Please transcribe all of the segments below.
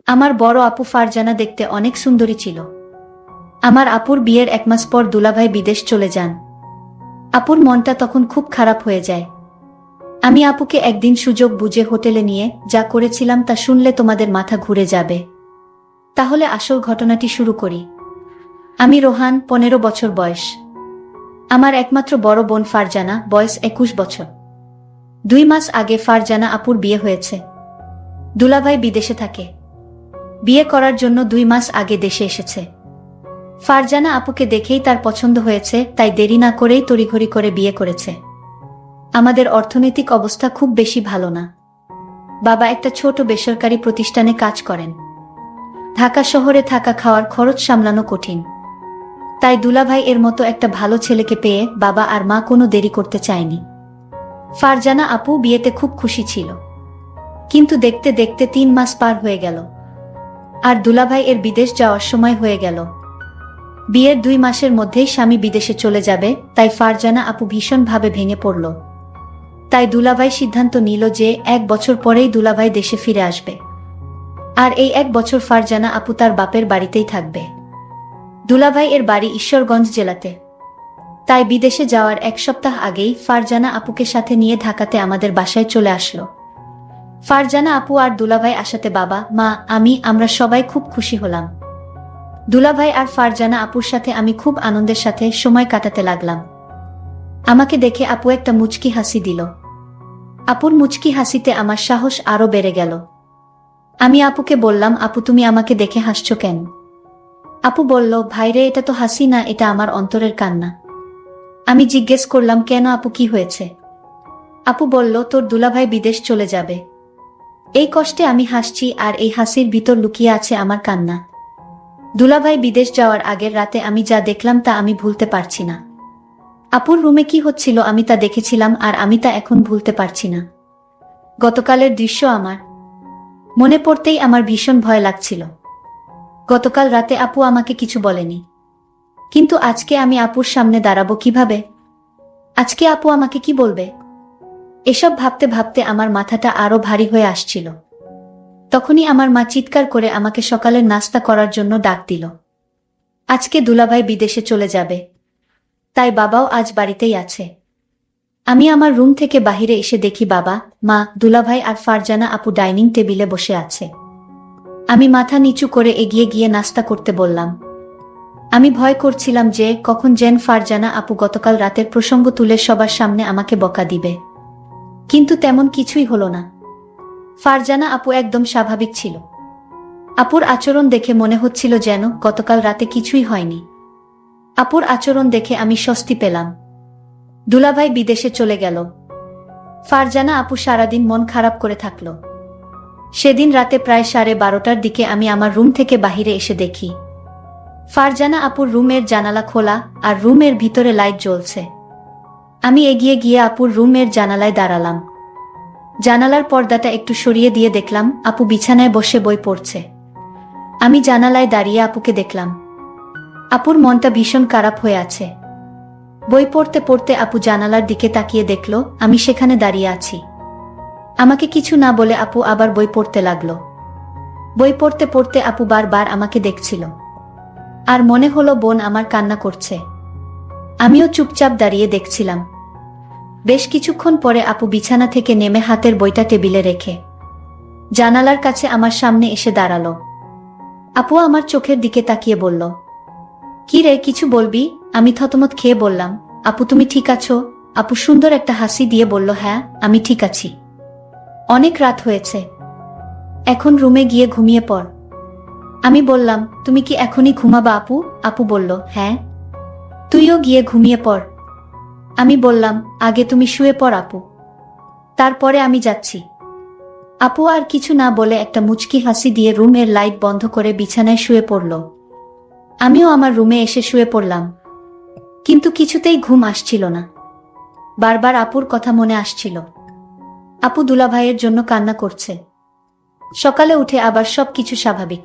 আমার বড় আপু ফারজানা দেখতে অনেক সুন্দরী ছিল। আমার আপুর বিয়ের 1 মাস পর দুলাভাই বিদেশ চলে যান। আপুর মনটা তখন খুব খারাপ হয়ে যায়। আমি আপুকে একদিন সুযোগ বুঝে হোটেলে নিয়ে যা করেছিলাম তা শুনলে তোমাদের মাথা ঘুরে যাবে। তাহলে আসল ঘটনাটি শুরু করি। আমি রোহান, 15 বছর বয়স। আমার একমাত্র বড় বোন ফারজানা, বয়স 21 বছর। 2 মাস আগে ফারজানা আপুর বিয়ে হয়েছে। দুলাভাই বিদেশে থাকে। বিয়ে করার জন্য 2 মাস আগে দেশে এসেছে। ফারজানা আপুকে দেখেই তার পছন্দ হয়েছে, তাই দেরি না করেই তড়িঘড়ি করে বিয়ে করেছে। আমাদের অর্থনৈতিক অবস্থা খুব বেশি ভালো না। বাবা একটা ছোট বেসরকারি প্রতিষ্ঠানে কাজ করেন। ঢাকা শহরে থাকা খাওয়ার খরচ সামলানো কঠিন। তাই দুলাভাই এর মতো একটা ভালো ছেলেকে পেয়ে বাবা আর মা কোনো দেরি করতে চায়নি। ফারজানা আপু বিয়েতে খুব খুশি ছিল। কিন্তু দেখতে দেখতে 3 মাস পার হয়ে গেল। আর দুলাভাই এর বিদেশ যাওয়ার সময় হয়ে গেল। বিয়ের 2 মাসের মধ্যেই স্বামী বিদেশে চলে যাবে, তাই ফারজানা আপু ভীষণভাবে ভেঙে পড়ল। তাই দুলাভাই সিদ্ধান্ত নিল যে 1 বছর পরেই দুলাভাই দেশে ফিরে আসবে। আর এই 1 বছর ফারজানা আপু তার বাপের বাড়িতেই থাকবে। দুলাভাই এর বাড়ি ঈশ্বরগঞ্জ জেলাতে। তাই বিদেশে যাওয়ার 1 সপ্তাহ আগেই ফারজানা আপুকে সাথে নিয়ে ঢাকাতে আমাদের বাসায় চলে আসলো। ফারজানা আপু আর দুলাভাই আসাতে বাবা, মা, আমরা সবাই খুব খুশি হলাম। দুলাভাই আর ফারজানা আপুর সাথে আমি খুব আনন্দের সাথে সময় কাটাতে লাগলাম। আমাকে দেখে আপু একটা মুচকি হাসি দিল। আপুর মুচকি হাসিতে আমার সাহস আরো বেড়ে গেল। আমি আপুকে বললাম, আপু তুমি আমাকে দেখে হাসছো কেন? আপু বলল, ভাইরে এটা তো হাসি না, এটা আমার অন্তরের কান্না। আমি জিজ্ঞেস করলাম, কেন আপু, কি হয়েছে? আপু বলল, তোর দুলাভাই বিদেশ চলে যাবে। এই কষ্টে আমি হাসছি, আর এই হাসির ভিতর লুকিয়ে আছে আমার কান্না। দুলাভাই বিদেশ যাওয়ার আগের রাতে আমি যা দেখলাম তা আমি ভুলতে পারছি না। আপুর রুমে কি হচ্ছিল আমি তা দেখেছিলাম, আর আমি তা এখন ভুলতে পারছি না। গতকালের দৃশ্য আমার মনে পড়তেই আমার ভীষণ ভয় লাগছিল। গতকাল রাতে আপু আমাকে কিছু বলেনি, কিন্তু আজকে আমি আপুর সামনে দাঁড়াবো কিভাবে? আজকে আপু আমাকে কি বলবে? এসব ভাবতে ভাবতে আমার মাথাটা আরো ভারী হয়ে আসছিল। তখনই আমার মা চিৎকার করে আমাকে সকালের নাস্তা করার জন্য ডাক দিল। আজকে দুলাভাই বিদেশে চলে যাবে, তাই বাবাও আজ বাড়িতেই আছে। আমি আমার রুম থেকে বাহিরে এসে দেখি বাবা, মা, দুলাভাই আর ফারজানা আপু ডাইনিং টেবিলে বসে আছে। আমি মাথা নিচু করে এগিয়ে গিয়ে নাস্তা করতে বললাম। আমি ভয় করছিলাম যে কখন যেন ফারজানা আপু গতকাল রাতের প্রসঙ্গ তুলে সবার সামনে আমাকে বকা দিবে। কিন্তু তেমন কিছুই হলো না। ফারজানা আপু একদম স্বাভাবিক ছিল। আপুর আচরণ দেখে মনে হচ্ছিল যেন গতকাল রাতে কিছুই হয়নি। আপুর আচরণ দেখে আমি স্বস্তি পেলাম। দুলাভাই বিদেশে চলে গেল। ফারজানা আপু সারাদিন মন খারাপ করে থাকল। সেদিন রাতে প্রায় 12:30টার দিকে আমি আমার রুম থেকে বাহিরে এসে দেখি ফারজানা আপুর রুমের জানালা খোলা, আর রুমের ভিতরে লাইট জ্বলছে। আমি এগিয়ে গিয়ে আপুর রুমের জানালায় দাঁড়ালাম। জানালার পর্দাটা একটু সরিয়ে দিয়ে দেখলাম আপু বিছানায় বসে বই পড়ছে। আমি জানালায় দাঁড়িয়ে আপুকে দেখলাম। আপুর মনটা ভীষণ খারাপ হয়ে আছে। বই পড়তে পড়তে আপু জানালার দিকে তাকিয়ে দেখল আমি সেখানে দাঁড়িয়ে আছি। আমাকে কিছু না বলে আপু আবার বই পড়তে লাগলো। বই পড়তে পড়তে আপু বারবার আমাকে দেখছিল। আর মনে হলো বোন আমার কান্না করছে। আমিও চুপচাপ দাঁড়িয়ে দেখছিলাম। বেশ কিছুক্ষণ পরে আপু বিছানা থেকে নেমে হাতের বইটা টেবিলে রেখে জানালার কাছে আমার সামনে এসে দাঁড়ালো। আপু আমার চোখের দিকে তাকিয়ে বলল, কি রে, কিছু বলবি? আমি থতমত খেয়ে বললাম, আপু তুমি ঠিক আছো? আপু সুন্দর একটা হাসি দিয়ে বলল, হ্যাঁ আমি ঠিক আছি। অনেক রাত হয়েছে, এখন রুমে গিয়ে ঘুমিয়ে পড়। আমি বললাম, তুমি কি এখনই ঘুমাবা আপু? আপু বলল, হ্যাঁ, তুইও গিয়ে ঘুমিয়ে পড়। আমি বললাম, আগে তুমি শুয়ে পড় আপু, তারপরে আমি যাচ্ছি। আপু আর কিছু না বলে একটা মুচকি হাসি দিয়ে রুমের লাইট বন্ধ করে বিছানায় শুয়ে পড়ল। আমিও আমার রুমে এসে শুয়ে পড়লাম। কিন্তু কিছুতেই ঘুম আসছিল না। বারবার আপুর কথা মনে আসছিল। আপু দুলাভাইয়ের জন্য কান্না করছে। সকালে উঠে আবার সবকিছু স্বাভাবিক।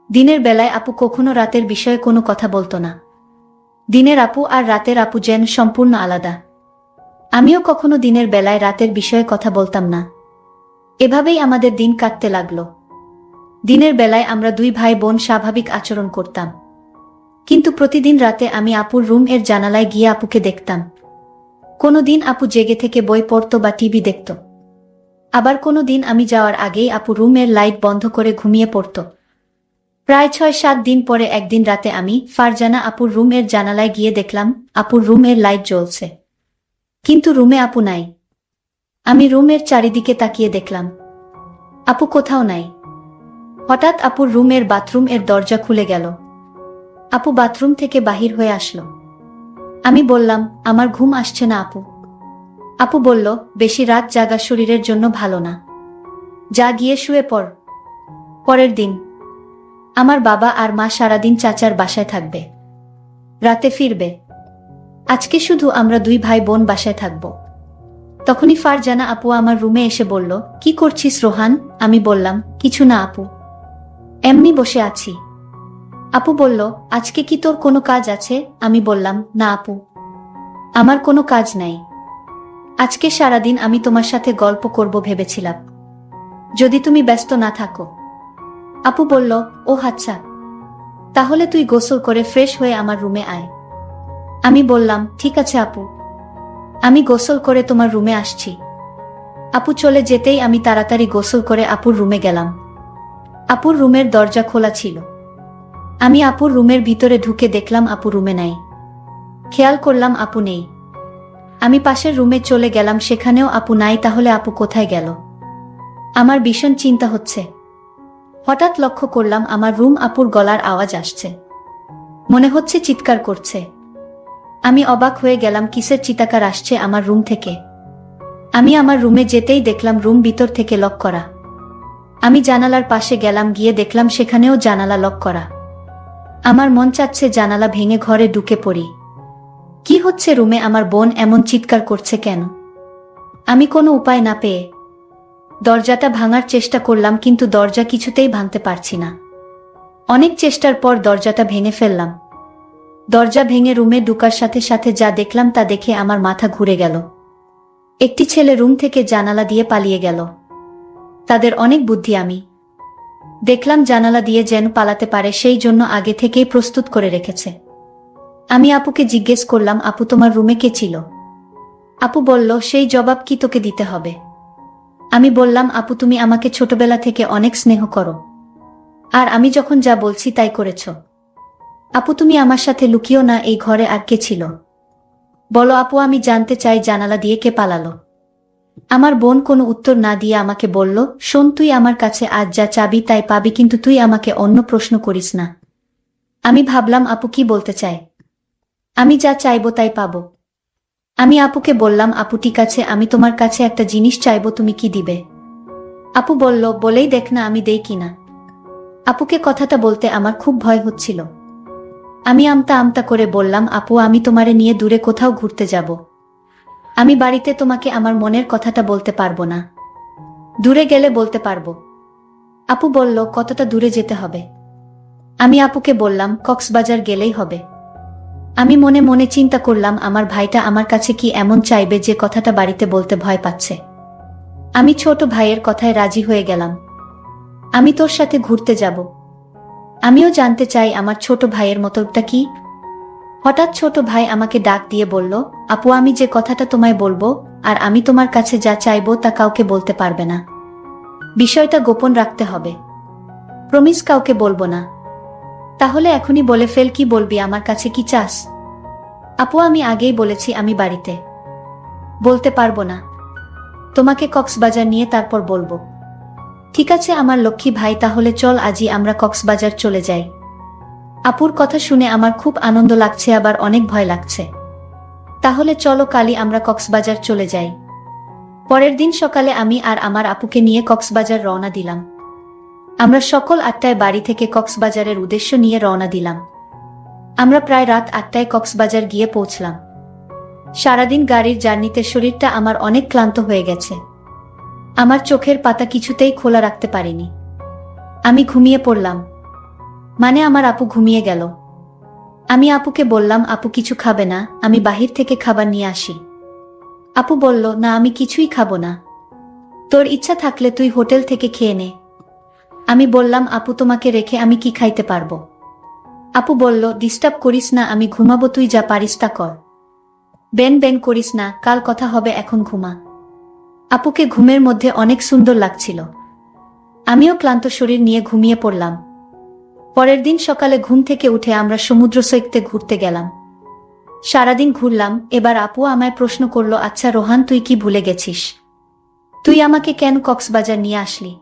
দিনের বেলায় আপু কখনো রাতের বিষয়ে কোনো কথা বলতো না। দিনের আপু আর রাতের আপু যেন সম্পূর্ণ আলাদা। আমিও কখনো দিনের বেলায় রাতের বিষয়ে কথা বলতাম না। এভাবেই আমাদের দিন কাটতে লাগলো। দিনের বেলায় আমরা দুই ভাই বোন স্বাভাবিক আচরণ করতাম, কিন্তু প্রতিদিন রাতে আমি আপুর রুম এর জানালায় গিয়ে আপুকে দেখতাম। কোনোদিন আপু জেগে থেকে বই পড়তো বা টিভি দেখত, আবার কোনোদিন আমি যাওয়ার আগেই আপু রুমের লাইট বন্ধ করে ঘুমিয়ে পড়ত। প্রায় 6-7 দিন পরে একদিন রাতে আমি ফারজানা আপুর রুমের জানালায় গিয়ে দেখলাম আপুর রুমের লাইট জ্বলছে, কিন্তু রুমে আপু নাই। আমি রুমের চারিদিকে তাকিয়ে দেখলাম, আপু কোথাও নাই। হঠাৎ আপুর রুমের বাথরুম এর দরজা খুলে গেল। আপু বাথরুম থেকে বাহির হয়ে আসলো। আমি বললাম, আমার ঘুম আসছে না আপু। আপু বলল, বেশি রাত জাগা শরীরের জন্য ভালো না, যা গিয়ে শুয়ে পড়। পরের দিন আমার বাবা আর মা সারাদিন চাচার বাসায় থাকবে, রাতে ফিরবে। আজকে শুধু আমরা দুই ভাই বোন বাসায় থাকব। তখনই ফারজানা আপু আমার রুমে এসে বলল, কি করছিস রোহান? আমি বললাম, কিছু না আপু, এমনি বসে আছি। আপু বলল, আজকে কি তোর কোনো কাজ আছে? আমি বললাম, না আপু, আমার কোনো কাজ নাই। আজকে সারাদিন আমি তোমার সাথে গল্প করব ভেবেছিলাম, যদি তুমি ব্যস্ত না থাকো। আপু বলল, ও আচ্ছা, তাহলে তুই গোসল করে ফ্রেশ হয়ে আমার রুমে আয়। আমি বললাম, ঠিক আছে আপু, আমি গোসল করে তোমার রুমে আসছি। আপু চলে যেতেই আমি তাড়াতাড়ি গোসল করে আপুর রুমে গেলাম। আপুর রুমের দরজা খোলা ছিল। আমি আপুর রুমের ভিতরে ঢুকে দেখলাম আপু রুমে নাই। খেয়াল করলাম আপু নেই। আমি পাশের রুমে চলে গেলাম, সেখানেও আপু নাই। তাহলে আপু কোথায় গেল? আমার ভীষণ চিন্তা হচ্ছে। হঠাৎ লক্ষ্য করলাম আমার রুম আপুর গলার আওয়াজ আসছে, মনে হচ্ছে চিৎকার করছে। আমি অবাক হয়ে গেলাম, কিসের চিৎকার আসছে আমার রুম থেকে। আমি আমার রুমে যেতেই দেখলাম রুম ভিতর থেকে লক করা। আমি জানালার পাশে গেলাম, গিয়ে দেখলাম সেখানেও জানালা লক করা। আমার মন চাচ্ছে জানালা ভেঙে ঘরে ঢুকে পড়ি। কি হচ্ছে রুমে? আমার বোন এমন চিৎকার করছে কেন? আমি কোনো উপায় না পেয়ে দরজাটা ভাঙার চেষ্টা করলাম, কিন্তু দরজা কিছুতেই ভাঙতে পারছি না। অনেক চেষ্টার পর দরজাটা ভেঙে ফেললাম। দরজা ভেঙে রুমে ঢুকার সাথে সাথে যা দেখলাম তা দেখে আমার মাথা ঘুরে গেল। একটি ছেলে রুম থেকে জানালা দিয়ে পালিয়ে গেল। তাদের অনেক বুদ্ধি। আমি দেখলাম জানালা দিয়ে যেন পালাতে পারে সেই জন্য আগে থেকেই প্রস্তুত করে রেখেছে। আমি আপুকে জিজ্ঞেস করলাম, আপু তোমার রুমে কে ছিল? আপু বলল, সেই জবাব কি তোকে দিতে হবে? আমি বললাম, আপু তুমি আমাকে ছোটবেলা থেকে অনেক স্নেহ করো, আর আমি যখন যা বলছি তাই করেছ। আপু তুমি আমার সাথে লুকিও না, এই ঘরে আর কে ছিল বলো আপু, আমি জানতে চাই জানালা দিয়ে কে পালালো। আমার বোন কোনো উত্তর না দিয়ে আমাকে বলল, শোন, তুই আমার কাছে আজ যা চাবি তাই পাবি, কিন্তু তুই আমাকে অন্য প্রশ্ন করিস না। আমি ভাবলাম আপু কি বলতে চায়। আমি যা চাইবো তাই পাবো। আমি আপুকে বললাম, আপু ঠিক আছে, আমি তোমার কাছে একটা জিনিস চাইবো, তুমি কি দিবে? আপু বলল, বলেই দেখ না আমি দেই কিনা। আপুকে কথাটা বলতে আমার খুব ভয় হচ্ছিল। আমি আমতা আমতা করে বললাম, আপু আমি তোমারে নিয়ে দূরে কোথাও ঘুরতে যাব। আমি বাড়িতে তোমাকে আমার মনের কথাটা বলতে পারবো না, দূরে গেলে বলতে পারবো। আপু বলল, কতটা দূরে যেতে হবে? আমি আপুকে বললাম, কক্সবাজার গেলেই হবে। আমি মনে মনে চিন্তা করলাম, আমার ভাইটা আমার কাছে কি এমন চাইবে যে কথাটা বাড়িতে বলতে ভয় পাচ্ছে। আমি ছোট ভাইয়ের কথায় রাজি হয়ে গেলাম। আমি তোর সাথে ঘুরতে যাব। আমিও জানতে চাই আমার ছোট ভাইয়ের মতলবটা কি। হঠাৎ ছোট ভাই আমাকে ডাক দিয়ে বলল, আপু আমি যে কথাটা তোমায় বলবো আর আমি তোমার কাছে যা চাইবো তা কাউকে বলতে পারবে না। বিষয়টা গোপন রাখতে হবে। প্রমিস কাউকে বলবো না। তাহলে এখনই বলে ফেল, কি বলবি? আমার কাছে কি চাস? আপু আমি আগেই বলেছি আমি বাড়িতে বলতে পারবো না, তোমাকে কক্সবাজার নিয়ে তারপর বলবো। ঠিক আছে আমার লক্ষ্মী ভাই, তাহলে চল আজই আমরা কক্সবাজার চলে যাই। আপুর কথা শুনে আমার খুব আনন্দ লাগছে, আবার অনেক ভয় লাগছে। তাহলে চলো কালই আমরা কক্সবাজার চলে যাই। পরের দিন সকালে আমি আর আমার আপুকে নিয়ে কক্সবাজার রওনা দিলাম। আমরা সকল 8টায় বাড়ি থেকে কক্সবাজারের উদ্দেশ্য নিয়ে রওনা দিলাম। আমরা প্রায় রাত 8টায় কক্সবাজার গিয়ে পৌঁছলাম। সারাদিন গাড়ির জার্নিতে শরীরটা আমার অনেক ক্লান্ত হয়ে গেছে। আমার চোখের পাতা কিছুতেই খোলা রাখতে পারিনি। আমি ঘুমিয়ে পড়লাম, মানে আমার আপু ঘুমিয়ে গেল। আমি আপুকে বললাম, আপু কিছু খাবে না? আমি বাহির থেকে খাবার নিয়ে আসি। আপু বলল, না আমি কিছুই খাবো না, তোর ইচ্ছা থাকলে তুই হোটেল থেকে খেয়ে নে। আমি বললাম, আপু তোমাকে রেখে আমি কি খাইতে পারবো? আপু বলল, ডিস্টার্ব করিস না, আমি ঘুমাবো, তুই যা পারিস তা কর। বেন বেন করিস না, কাল কথা হবে, এখন ঘুমা। আপুকে ঘুমের মধ্যে অনেক সুন্দর লাগছিল। আমিও ক্লান্ত শরীর নিয়ে ঘুমিয়ে পড়লাম। পরের দিন সকালে ঘুম থেকে উঠে আমরা সমুদ্র সৈকতে ঘুরতে গেলাম। সারাদিন ঘুরলাম। এবার আপু আমায় প্রশ্ন করলো, আচ্ছা রোহান, তুই কি ভুলে গেছিস? তুই আমাকে কেন কক্সবাজার নিয়ে আসলি?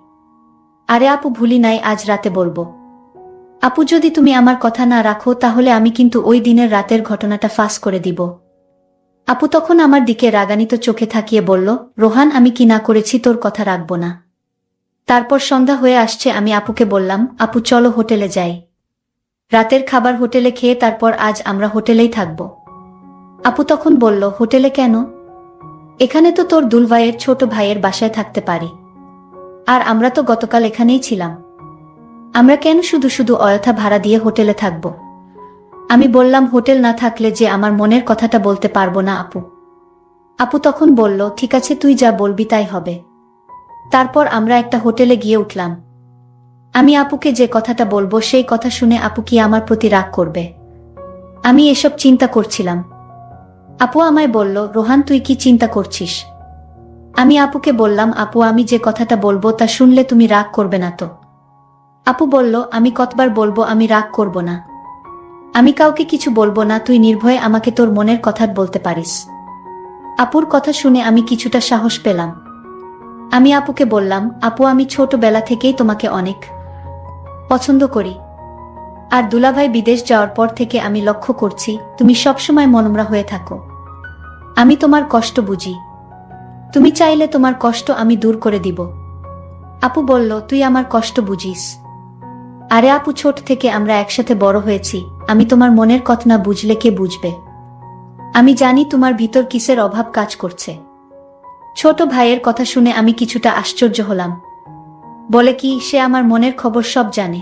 আরে আপু, ভুলি নাই, আজ রাতে বলবো। আপু, যদি তুমি আমার কথা না রাখো তাহলে আমি কিন্তু ওই দিনের রাতের ঘটনাটা ফাঁস করে দিব। আপু তখন আমার দিকে রাগান্বিত চোখে তাকিয়ে বলল, রোহান, আমি কি না করেছি তোর কথা রাখবো না? তারপর সন্ধ্যা হয়ে আসছে, আমি আপুকে বললাম, আপু চলো হোটেলে যাই। রাতের খাবার হোটেলে খেয়ে তারপর আজ আমরা হোটেলেই থাকব। আপু তখন বলল, হোটেলে কেন? এখানে তো তোর দুলভাইয়ের ছোট ভাইয়ের বাসায় থাকতে পারি। আর আমরা তো গতকাল এখানেই ছিলাম। আমরা কেন শুধু শুধু অযথা ভাড়া দিয়ে হোটেলে থাকব? আমি বললাম, হোটেল না থাকলে যে আমার মনের কথাটা বলতে পারবো না আপু। আপু তখন বলল, ঠিক আছে, তুই যা বলবি তাই হবে। তারপর আমরা একটা হোটেলে গিয়ে উঠলাম। আমি আপুকে যে কথাটা বলবো সেই কথা শুনে আপু কি আমার প্রতি রাগ করবে? আমি এসব চিন্তা করছিলাম। আপু আমায় বলল, রোহান, তুই কি চিন্তা করছিস? আমি আপুকে বললাম, আপু আমি যে কথাটা বলবো তা শুনলে তুমি রাগ করবে না তো? আপু বলল, আমি কতবার বলবো আমি রাগ করব না। আমি কাউকে কিছু বলবো না, তুই নির্ভয়ে আমাকে তোর মনের কথা বলতে পারিস। আপুর কথা শুনে আমি কিছুটা সাহস পেলাম। আমি আপুকে বললাম, আপু আমি ছোটবেলা থেকেই তোমাকে অনেক পছন্দ করি। আর দুলাভাই বিদেশ যাওয়ার পর থেকে আমি লক্ষ্য করছি তুমি সবসময় মনমরা হয়ে থাকো। আমি তোমার কষ্ট বুঝি। তুমি চাইলে তোমার কষ্ট আমি দূর করে দিব। আপু বলল, তুই আমার কষ্ট বুঝিস? আরে আপু, ছোট থেকে আমরা একসাথে বড় হয়েছি, আমি তোমার মনের কথা না বুঝলে কে বুঝবে? আমি জানি তোমার ভিতর কিসের অভাব কাজ করছে। ছোট ভাইয়ের কথা শুনে আমি কিছুটা আশ্চর্য হলাম। বলে কি, সে আমার মনের খবর সব জানে?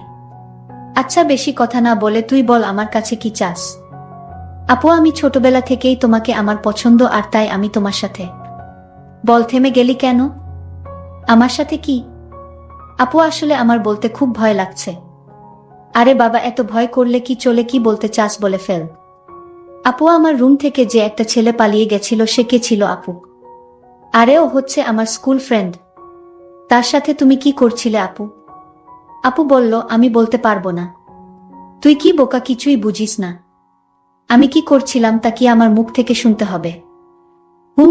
আচ্ছা বেশি কথা না বলে তুই বল, আমার কাছে কি চাস? আপু আমি ছোটবেলা থেকেই তোমাকে আমার পছন্দ, আর তাই আমি তোমার সাথে। বল, থেমে গেলি কেন? আমার সাথে কি? আপু আসলে আমার বলতে খুব ভয় লাগছে। আরে বাবা, এত ভয় করলে কি চলে, কি বলতে চাস বলে ফেল। আপু আমার রুম থেকে যে একটা ছেলে পালিয়ে গেছিল সে কে ছিল আপু? আরে ও হচ্ছে আমার স্কুল ফ্রেন্ড। তার সাথে তুমি কি করছিলে আপু? আপু বলল, আমি বলতে পারবো না। তুই কি বোকা, কিছুই বুঝিস না? আমি কি করছিলাম তা কি আমার মুখ থেকে শুনতে হবে?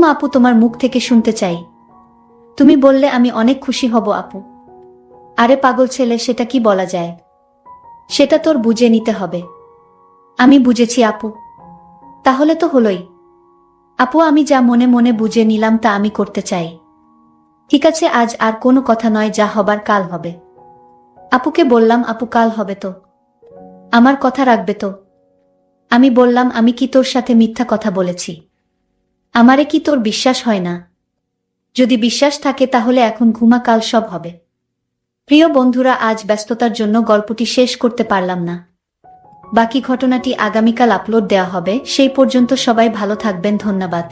আপু তোমার মুখ থেকে শুনতে চাই। তুমি বললে আমি অনেক খুশি হব আপু। আরে পাগল ছেলে, সেটা কি বলা যায়? সেটা তোর বুঝে নিতে হবে। আমি বুঝেছি আপু। তাহলে তো হলোই। আপু আমি যা মনে মনে বুঝে নিলাম তা আমি করতে চাই। ঠিক আছে, আজ আর কোনো কথা নয়, যা হবার কাল হবে। আপুকে বললাম, আপু কাল হবে তো? আমার কথা রাখবে তো? আমি বললাম, আমি কি তোর সাথে মিথ্যা কথা বলেছি? আমারে কি তোর বিশ্বাস হয় না? যদি বিশ্বাস থাকে তাহলে এখন ঘুমা, কাল সব হবে। প্রিয় বন্ধুরা, আজ ব্যস্ততার জন্য গল্পটি শেষ করতে পারলাম না। বাকি ঘটনাটি আগামীকাল আপলোড দেওয়া হবে। সেই পর্যন্ত সবাই ভালো থাকবেন, ধন্যবাদ।